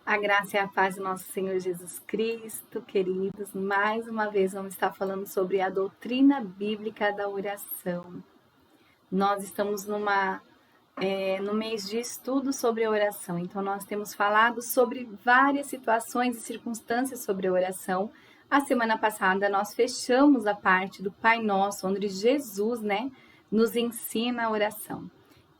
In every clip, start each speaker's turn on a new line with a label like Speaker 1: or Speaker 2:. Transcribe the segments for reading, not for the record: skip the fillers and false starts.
Speaker 1: A graça e a paz do nosso Senhor Jesus Cristo, queridos. Mais uma vez vamos estar falando sobre a doutrina bíblica da oração. Nós estamos no mês de estudo sobre a oração, então nós temos falado sobre várias situações e circunstâncias sobre a oração. A semana passada nós fechamos a parte do Pai Nosso, onde Jesus, nos ensina a oração.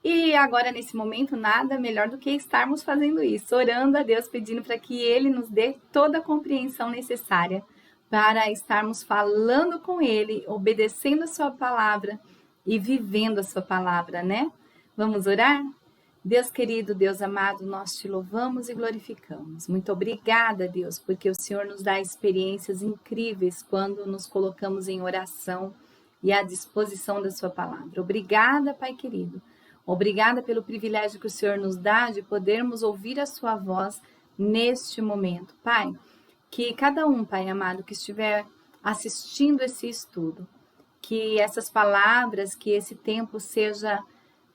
Speaker 1: E agora, nesse momento, nada melhor do que estarmos fazendo isso, orando a Deus, pedindo para que Ele nos dê toda a compreensão necessária para estarmos falando com Ele, obedecendo a Sua palavra e vivendo a Sua palavra, né? Vamos orar? Deus querido, Deus amado, nós te louvamos e glorificamos. Muito obrigada, Deus, porque o Senhor nos dá experiências incríveis quando nos colocamos em oração e à disposição da Sua palavra. Obrigada, Pai querido. Obrigada pelo privilégio que o Senhor nos dá de podermos ouvir a sua voz neste momento. Pai, que cada um, Pai amado, que estiver assistindo esse estudo, que essas palavras, que esse tempo seja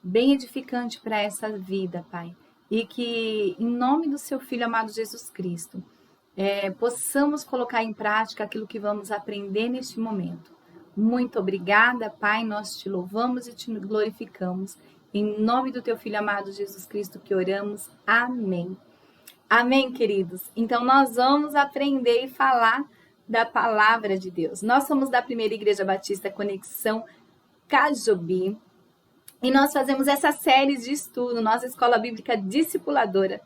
Speaker 1: bem edificante para essa vida, Pai. E que, em nome do seu Filho amado Jesus Cristo, possamos colocar em prática aquilo que vamos aprender neste momento. Muito obrigada, Pai, nós te louvamos e te glorificamos. Em nome do teu Filho amado Jesus Cristo que oramos. Amém. Amém, queridos. Então, nós vamos aprender e falar da palavra de Deus. Nós somos da Primeira Igreja Batista Conexão Cajobi. E nós fazemos essa série de estudo, nossa Escola Bíblica Discipuladora,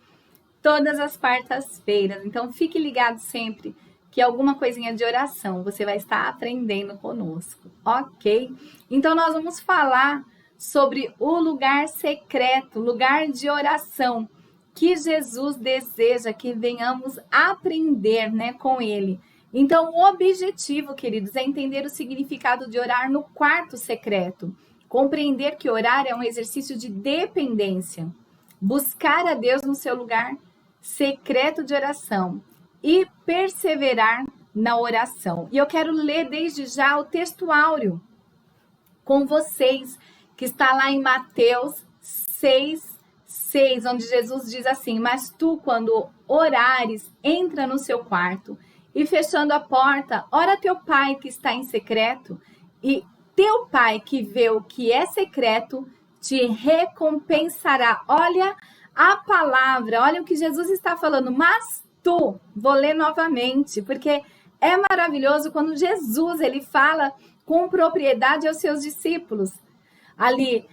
Speaker 1: todas as quartas-feiras. Então, fique ligado sempre que alguma coisinha de oração você vai estar aprendendo conosco, ok? Então, nós vamos falar sobre o lugar secreto, lugar de oração, que Jesus deseja que venhamos aprender, com Ele. Então, o objetivo, queridos, é entender o significado de orar no quarto secreto, compreender que orar é um exercício de dependência, buscar a Deus no seu lugar secreto de oração e perseverar na oração. E eu quero ler desde já o texto áureo com vocês, que está lá em Mateus 6:6, onde Jesus diz assim: mas tu, quando orares, entra no seu quarto e fechando a porta, ora teu pai que está em secreto, e teu pai que vê o que é secreto te recompensará. Olha a palavra, olha o que Jesus está falando. Mas tu, vou ler novamente, porque é maravilhoso quando Jesus ele fala com propriedade aos seus discípulos. Ali,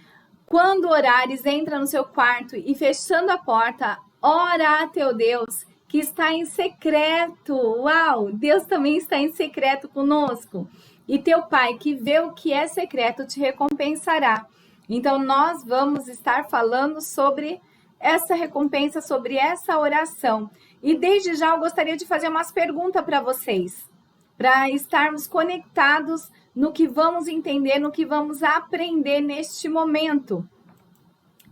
Speaker 1: quando orares, entra no seu quarto e fechando a porta, ora a teu Deus que está em secreto. Uau! Deus também está em secreto conosco. E teu pai que vê o que é secreto te recompensará. Então, nós vamos estar falando sobre essa recompensa, sobre essa oração. E desde já eu gostaria de fazer umas perguntas para vocês, para estarmos conectados no que vamos entender, no que vamos aprender neste momento.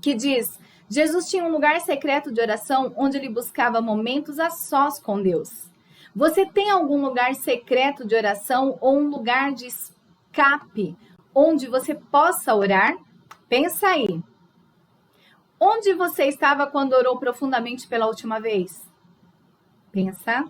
Speaker 1: Que diz, Jesus tinha um lugar secreto de oração onde ele buscava momentos a sós com Deus. Você tem algum lugar secreto de oração ou um lugar de escape onde você possa orar? Pensa aí. Onde você estava quando orou profundamente pela última vez? Pensa.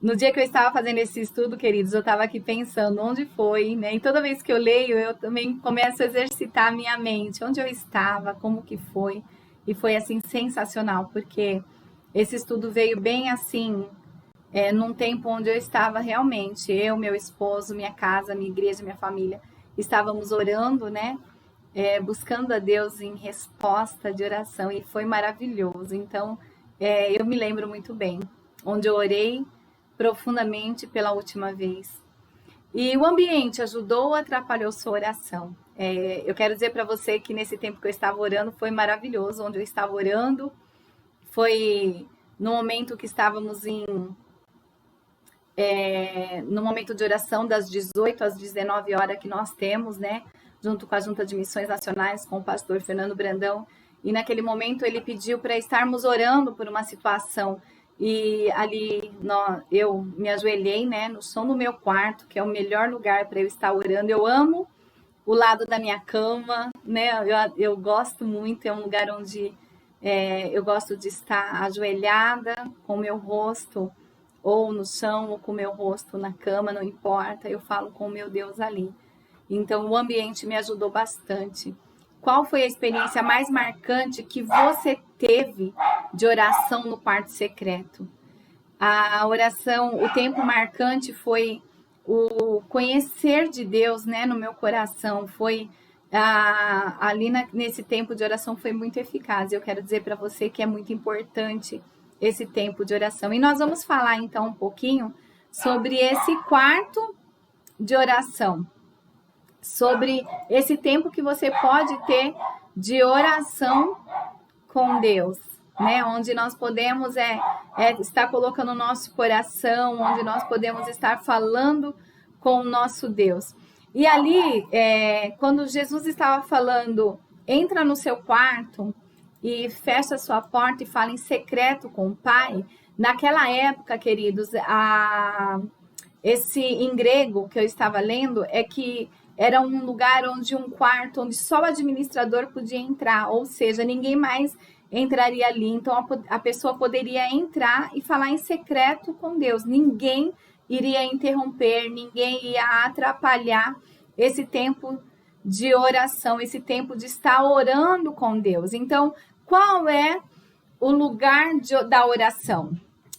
Speaker 1: No dia que eu estava fazendo esse estudo, queridos, eu estava aqui pensando onde foi, E toda vez que eu leio, eu também começo a exercitar a minha mente, onde eu estava, como que foi. E foi, assim, sensacional, porque esse estudo veio bem, assim, num tempo onde eu estava realmente, eu, meu esposo, minha casa, minha igreja, minha família, estávamos orando, buscando a Deus em resposta de oração, e foi maravilhoso. Então, eu me lembro muito bem, onde eu orei profundamente pela última vez. E o ambiente ajudou ou atrapalhou sua oração? Eu quero dizer para você que nesse tempo que eu estava orando foi maravilhoso. Onde eu estava orando foi no momento que estávamos no momento de oração das 18 às 19 horas que nós temos, junto com a Junta de Missões Nacionais, com o pastor Fernando Brandão. E naquele momento ele pediu para estarmos orando por uma situação. E ali eu me ajoelhei, no chão do meu quarto, que é o melhor lugar para eu estar orando. Eu amo o lado da minha cama, eu gosto muito, é um lugar onde Eu gosto de estar ajoelhada com o meu rosto ou no chão ou com o meu rosto na cama, não importa, eu falo com o meu Deus ali. Então, o ambiente me ajudou bastante. Qual foi a experiência mais marcante que você teve de oração no quarto secreto? A oração, o tempo marcante foi o conhecer de Deus, né, no meu coração. Foi ali nesse tempo de oração foi muito eficaz. Eu quero dizer para você que é muito importante esse tempo de oração. E nós vamos falar então um pouquinho sobre esse quarto de oração, sobre esse tempo que você pode ter de oração com Deus, né? Onde nós podemos estar colocando o nosso coração, onde nós podemos estar falando com o nosso Deus. E ali, quando Jesus estava falando, entra no seu quarto e fecha a sua porta e fala em secreto com o Pai, naquela época, queridos, esse em grego que eu estava lendo é que era um lugar onde um quarto onde só o administrador podia entrar, ou seja, ninguém mais entraria ali. Então a pessoa poderia entrar e falar em secreto com Deus. Ninguém iria interromper, ninguém ia atrapalhar esse tempo de oração, esse tempo de estar orando com Deus. Então, qual é o lugar da oração?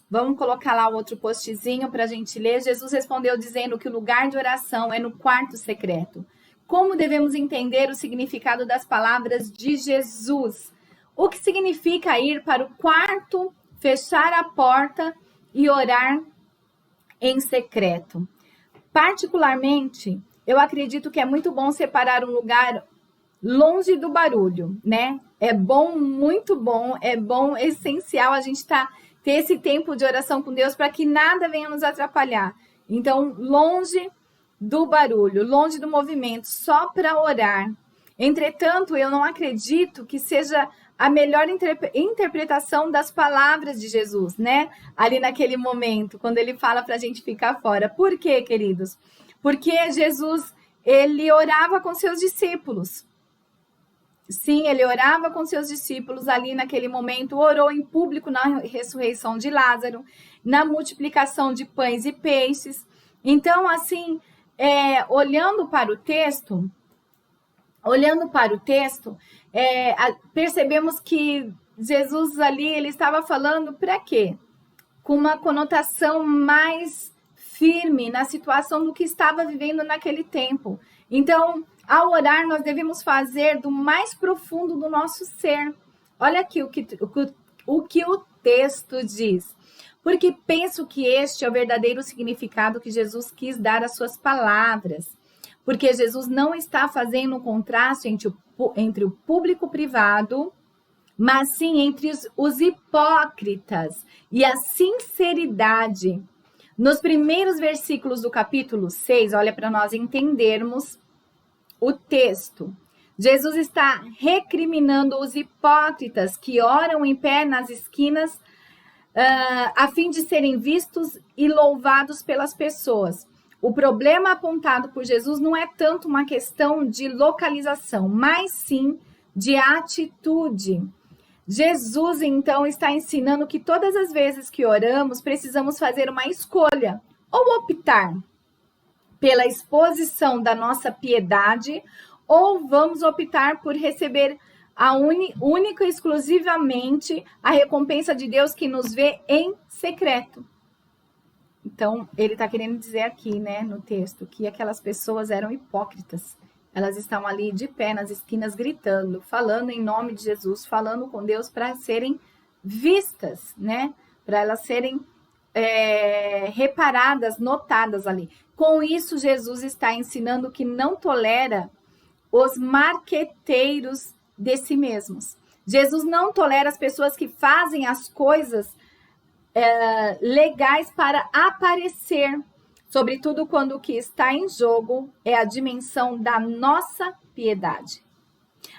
Speaker 1: Vamos colocar lá o outro postzinho para a gente ler. Jesus respondeu dizendo que o lugar de oração é no quarto secreto. Como devemos entender o significado das palavras de Jesus? O que significa ir para o quarto, fechar a porta e orar em secreto? Particularmente, eu acredito que é muito bom separar um lugar longe do barulho, né? É bom, muito bom, é bom, é essencial a gente ter esse tempo de oração com Deus para que nada venha nos atrapalhar. Então, longe do barulho, longe do movimento, só para orar. Entretanto, eu não acredito que seja a melhor interpretação das palavras de Jesus, né? Ali naquele momento, quando ele fala para a gente ficar fora. Por quê, queridos? Porque Jesus, ele orava com seus discípulos. Sim, ele orava com seus discípulos ali naquele momento, orou em público na ressurreição de Lázaro, na multiplicação de pães e peixes. Então, assim, olhando para o texto, percebemos que Jesus ali, ele estava falando para quê? Com uma conotação mais firme na situação do que estava vivendo naquele tempo. Então, ao orar, nós devemos fazer do mais profundo do nosso ser. Olha aqui o que o texto diz. Porque penso que este é o verdadeiro significado que Jesus quis dar às suas palavras. Porque Jesus não está fazendo um contraste entre o público privado, mas sim entre os hipócritas e a sinceridade. Nos primeiros versículos do capítulo 6, olha para nós entendermos o texto. Jesus está recriminando os hipócritas que oram em pé nas esquinas a fim de serem vistos e louvados pelas pessoas. O problema apontado por Jesus não é tanto uma questão de localização, mas sim de atitude. Jesus, então, está ensinando que todas as vezes que oramos, precisamos fazer uma escolha ou optar pela exposição da nossa piedade, ou vamos optar por receber única e exclusivamente a recompensa de Deus que nos vê em secreto. Então, ele está querendo dizer aqui, né, no texto, que aquelas pessoas eram hipócritas. Elas estão ali de pé nas esquinas gritando, falando em nome de Jesus, falando com Deus para serem vistas, né? Para elas serem reparadas, notadas ali. Com isso, Jesus está ensinando que não tolera os marqueteiros de si mesmos. Jesus não tolera as pessoas que fazem as coisas legais para aparecer, sobretudo quando o que está em jogo é a dimensão da nossa piedade.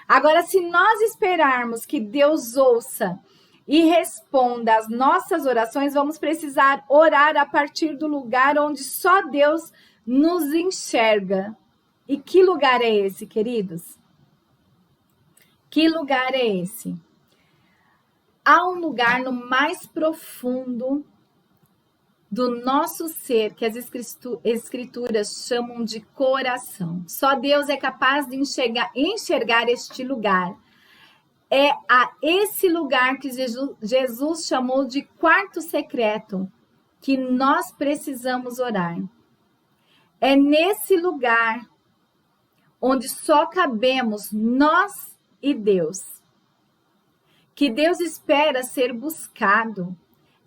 Speaker 1: Agora, se nós esperarmos que Deus ouça e responda às nossas orações, vamos precisar orar a partir do lugar onde só Deus nos enxerga. E que lugar é esse, queridos? Que lugar é esse? há um lugar no mais profundo do nosso ser que as escrituras chamam de coração. Só Deus é capaz de enxergar este lugar. É a esse lugar que Jesus chamou de quarto secreto que nós precisamos orar. É nesse lugar onde só cabemos nós e Deus, que Deus espera ser buscado.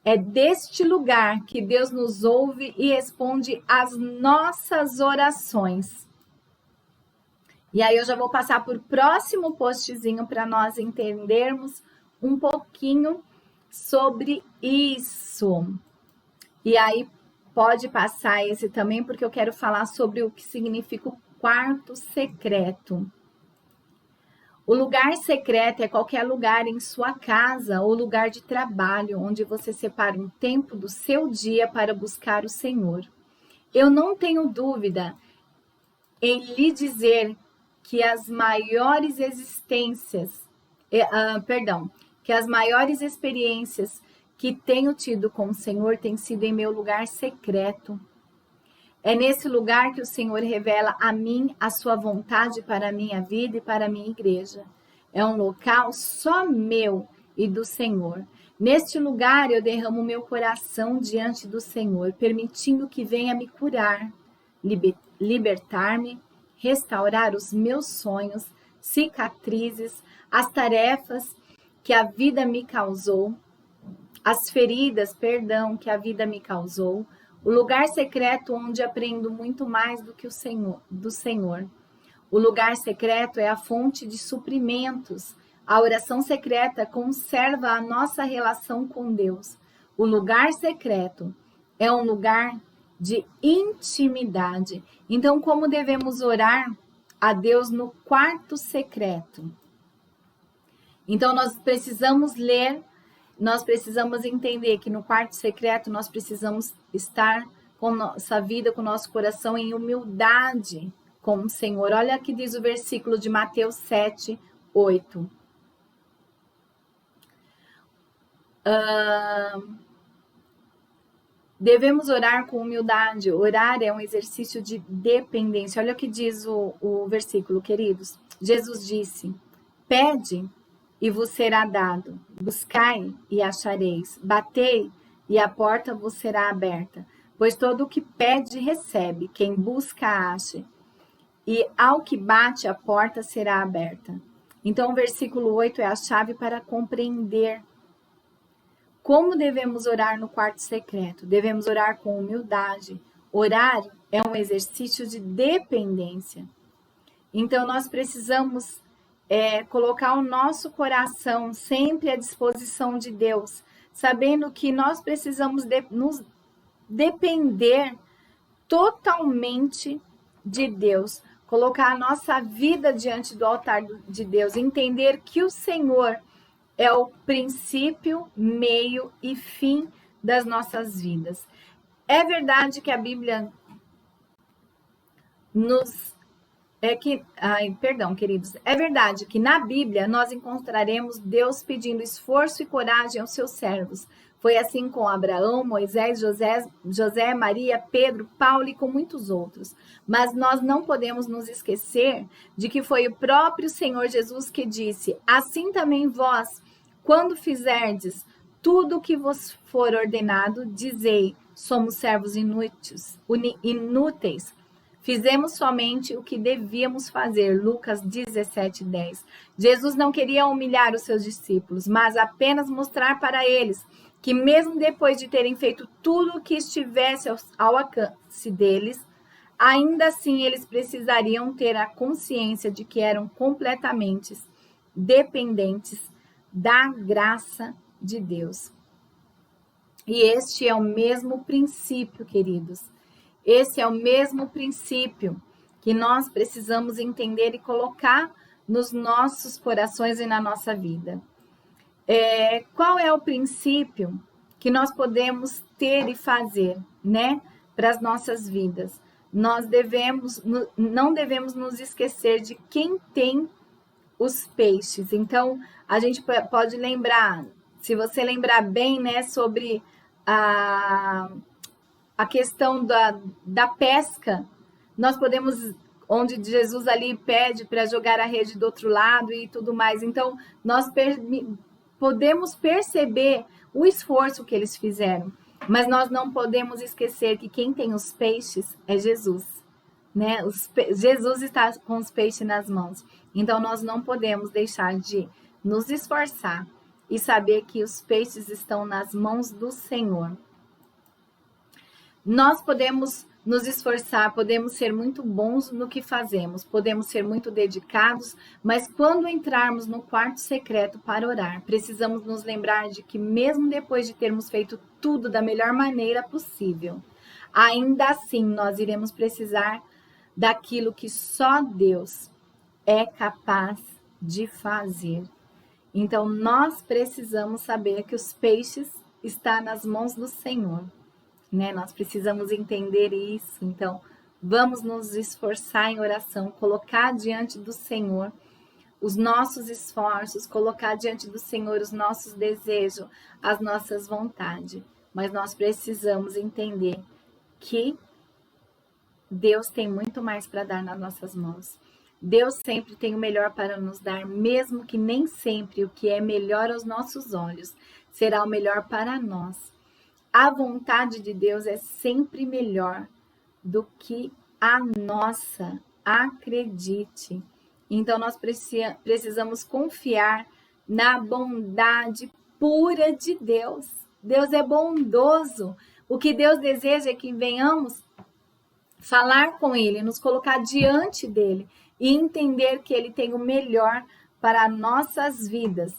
Speaker 1: É deste lugar que Deus nos ouve e responde às nossas orações. E aí eu já vou passar por próximo postzinho para nós entendermos um pouquinho sobre isso. E aí pode passar esse também, porque eu quero falar sobre o que significa o quarto secreto. O lugar secreto é qualquer lugar em sua casa ou lugar de trabalho onde você separa um tempo do seu dia para buscar o Senhor. Eu não tenho dúvida em lhe dizer que as maiores experiências que tenho tido com o Senhor têm sido em meu lugar secreto. É nesse lugar que o Senhor revela a mim a sua vontade para a minha vida e para a minha igreja. É um local só meu e do Senhor. Neste lugar eu derramo meu coração diante do Senhor, permitindo que venha me curar, libertar-me, restaurar os meus sonhos, cicatrizes, as tarefas que a vida me causou, as feridas, que a vida me causou. O lugar secreto onde aprendo muito mais do Senhor. O lugar secreto é a fonte de suprimentos. A oração secreta conserva a nossa relação com Deus. O lugar secreto é um lugar de intimidade. Então, como devemos orar a Deus no quarto secreto? Então, nós precisamos ler. Nós precisamos entender que no quarto secreto nós precisamos estar com nossa vida, com nosso coração em humildade com o Senhor. Olha o que diz o versículo de Mateus 7, 8. Devemos orar com humildade. Orar é um exercício de dependência. Olha o que diz o versículo, queridos. Jesus disse: pede e vos será dado. Buscai e achareis. Batei e a porta vos será aberta. Pois todo o que pede, recebe. Quem busca, acha. E ao que bate, a porta será aberta. Então, o versículo 8 é a chave para compreender como devemos orar no quarto secreto. Devemos orar com humildade. Orar é um exercício de dependência. Então, nós precisamos colocar o nosso coração sempre à disposição de Deus, sabendo que nós precisamos nos depender totalmente de Deus, colocar a nossa vida diante do altar de Deus, entender que o Senhor é o princípio, meio e fim das nossas vidas. É verdade que a Bíblia queridos, é verdade que na Bíblia nós encontraremos Deus pedindo esforço e coragem aos seus servos. Foi assim com Abraão, Moisés, José, Maria, Pedro, Paulo e com muitos outros. Mas nós não podemos nos esquecer de que foi o próprio Senhor Jesus que disse: assim também vós, quando fizerdes tudo o que vos for ordenado, dizei: somos servos inúteis. Fizemos somente o que devíamos fazer. Lucas 17:10. Jesus não queria humilhar os seus discípulos, mas apenas mostrar para eles que mesmo depois de terem feito tudo o que estivesse ao alcance deles, ainda assim eles precisariam ter a consciência de que eram completamente dependentes da graça de Deus. E este é o mesmo princípio, queridos. Esse é o mesmo princípio que nós precisamos entender e colocar nos nossos corações e na nossa vida. Qual é o princípio que nós podemos ter e fazer, né, para as nossas vidas? Nós não devemos nos esquecer de quem tem os peixes. Então, a gente pode lembrar Se você lembrar bem, né, sobre a questão da pesca, nós podemos, onde Jesus ali pede para jogar a rede do outro lado e tudo mais. Então, nós podemos perceber o esforço que eles fizeram, mas nós não podemos esquecer que quem tem os peixes é Jesus, né? Jesus está com os peixes nas mãos. Então, nós não podemos deixar de nos esforçar e saber que os peixes estão nas mãos do Senhor. Nós podemos nos esforçar, podemos ser muito bons no que fazemos, podemos ser muito dedicados, mas quando entrarmos no quarto secreto para orar, precisamos nos lembrar de que mesmo depois de termos feito tudo da melhor maneira possível, ainda assim nós iremos precisar daquilo que só Deus é capaz de fazer. Então nós precisamos saber que os peixes estão nas mãos do Senhor. Né? Nós precisamos entender isso. Então, vamos nos esforçar em oração, colocar diante do Senhor os nossos esforços, colocar diante do Senhor os nossos desejos, as nossas vontades. Mas nós precisamos entender que Deus tem muito mais para dar nas nossas mãos. Deus sempre tem o melhor para nos dar, mesmo que nem sempre o que é melhor aos nossos olhos será o melhor para nós. A vontade de Deus é sempre melhor do que a nossa, acredite. Então, nós precisamos confiar na bondade pura de Deus. Deus é bondoso. O que Deus deseja é que venhamos falar com Ele, nos colocar diante dEle e entender que Ele tem o melhor para nossas vidas.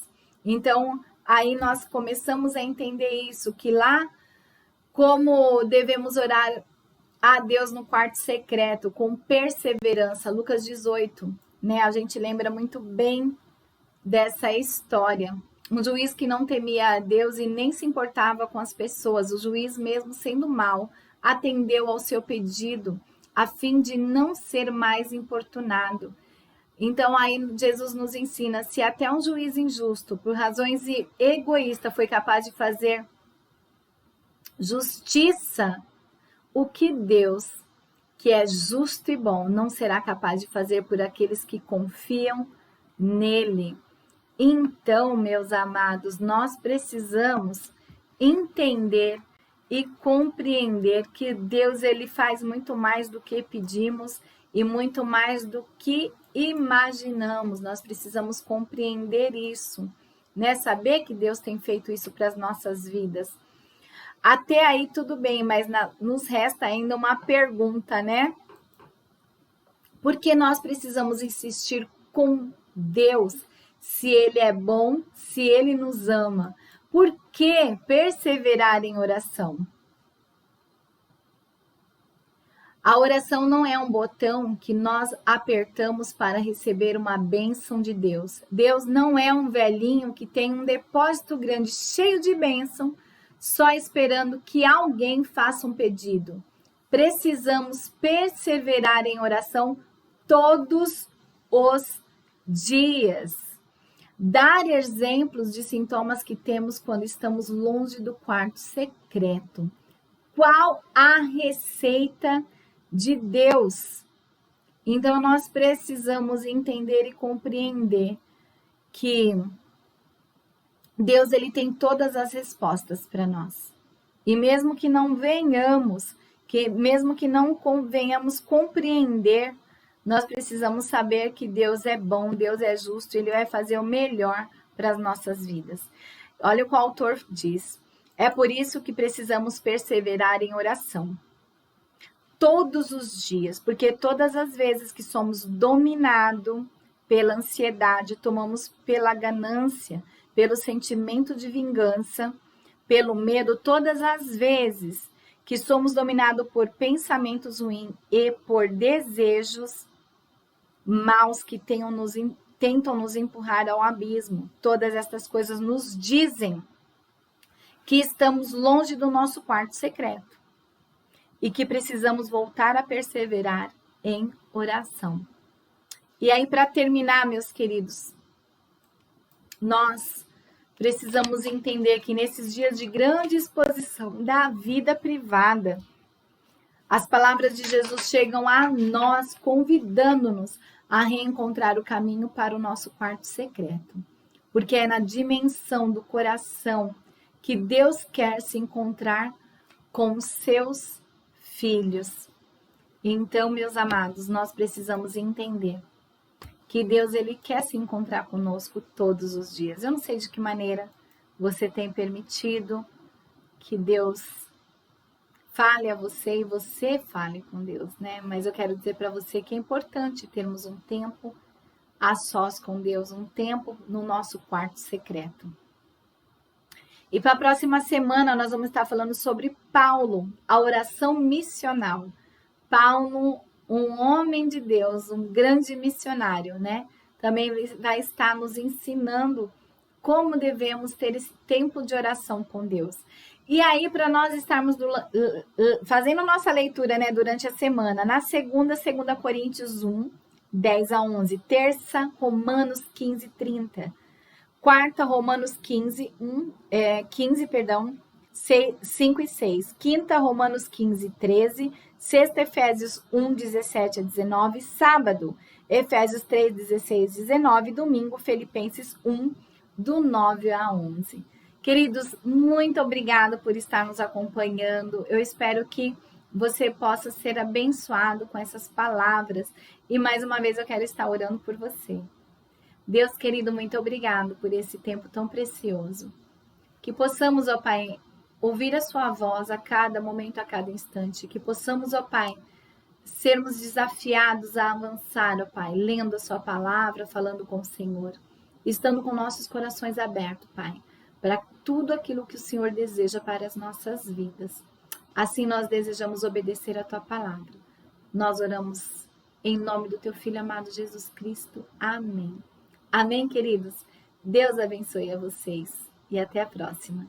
Speaker 1: Então, aí nós começamos a entender isso, que lá como devemos orar a Deus no quarto secreto, com perseverança. Lucas 18, né? A gente lembra muito bem dessa história. Um juiz que não temia a Deus e nem se importava com as pessoas. O juiz, mesmo sendo mau, atendeu ao seu pedido, a fim de não ser mais importunado. Então, aí Jesus nos ensina, se até um juiz injusto, por razões egoístas, foi capaz de fazer justiça, o que Deus, que é justo e bom, não será capaz de fazer por aqueles que confiam nele. Então, meus amados, nós precisamos entender e compreender que Deus, ele faz muito mais do que pedimos e muito mais do que imaginamos. Nós precisamos compreender isso, né? Saber que Deus tem feito isso para as nossas vidas. Até aí tudo bem, mas nos resta ainda uma pergunta, né? Por que nós precisamos insistir com Deus, se Ele é bom, se Ele nos ama? Por que perseverar em oração? A oração não é um botão que nós apertamos para receber uma bênção de Deus. Deus não é um velhinho que tem um depósito grande cheio de bênção, só esperando que alguém faça um pedido. Precisamos perseverar em oração todos os dias. Dar exemplos de sintomas que temos quando estamos longe do quarto secreto. Qual a receita de Deus? Então, nós precisamos entender e compreender que Deus, ele tem todas as respostas para nós. E mesmo que não venhamos, mesmo que não venhamos compreender, nós precisamos saber que Deus é bom, Deus é justo, ele vai fazer o melhor para as nossas vidas. Olha o que o autor diz. É por isso que precisamos perseverar em oração. Todos os dias, porque todas as vezes que somos dominados pela ansiedade, tomamos pela ganância, pelo sentimento de vingança, pelo medo, todas as vezes que somos dominados por pensamentos ruins e por desejos maus que tentam nos empurrar ao abismo, todas estas coisas nos dizem que estamos longe do nosso quarto secreto e que precisamos voltar a perseverar em oração. E aí, para terminar, meus queridos, nós precisamos entender que nesses dias de grande exposição da vida privada, as palavras de Jesus chegam a nós, convidando-nos a reencontrar o caminho para o nosso quarto secreto. Porque é na dimensão do coração que Deus quer se encontrar com os seus filhos. Então, meus amados, nós precisamos entender que Deus, ele quer se encontrar conosco todos os dias. Eu não sei de que maneira você tem permitido que Deus fale a você e você fale com Deus, né? Mas eu quero dizer para você que é importante termos um tempo a sós com Deus, um tempo no nosso quarto secreto. E para a próxima semana nós vamos estar falando sobre Paulo, a oração missional. Paulo, um homem de Deus, um grande missionário, né? Também vai estar nos ensinando como devemos ter esse tempo de oração com Deus. E aí, para nós estarmos fazendo nossa leitura, né, durante a semana, na segunda, 2 Coríntios 1, 10 a 11. Terça, Romanos 15, 30. Quarta, Romanos 15, 5 e 6. Quinta, Romanos 15, 13. Sexta, Efésios 1, 17 a 19. Sábado, Efésios 3, 16 a 19. Domingo, Filipenses 1, do 9 a 11. Queridos, muito obrigada por estar nos acompanhando. Eu espero que você possa ser abençoado com essas palavras. E mais uma vez eu quero estar orando por você. Deus querido, muito obrigado por esse tempo tão precioso. Que possamos, ó Pai, ouvir a sua voz a cada momento, a cada instante. Que possamos, ó Pai, sermos desafiados a avançar, ó Pai, lendo a sua palavra, falando com o Senhor. Estando com nossos corações abertos, Pai, para tudo aquilo que o Senhor deseja para as nossas vidas. Assim nós desejamos obedecer a tua palavra. Nós oramos em nome do teu Filho amado Jesus Cristo. Amém. Amém, queridos? Deus abençoe a vocês e até a próxima.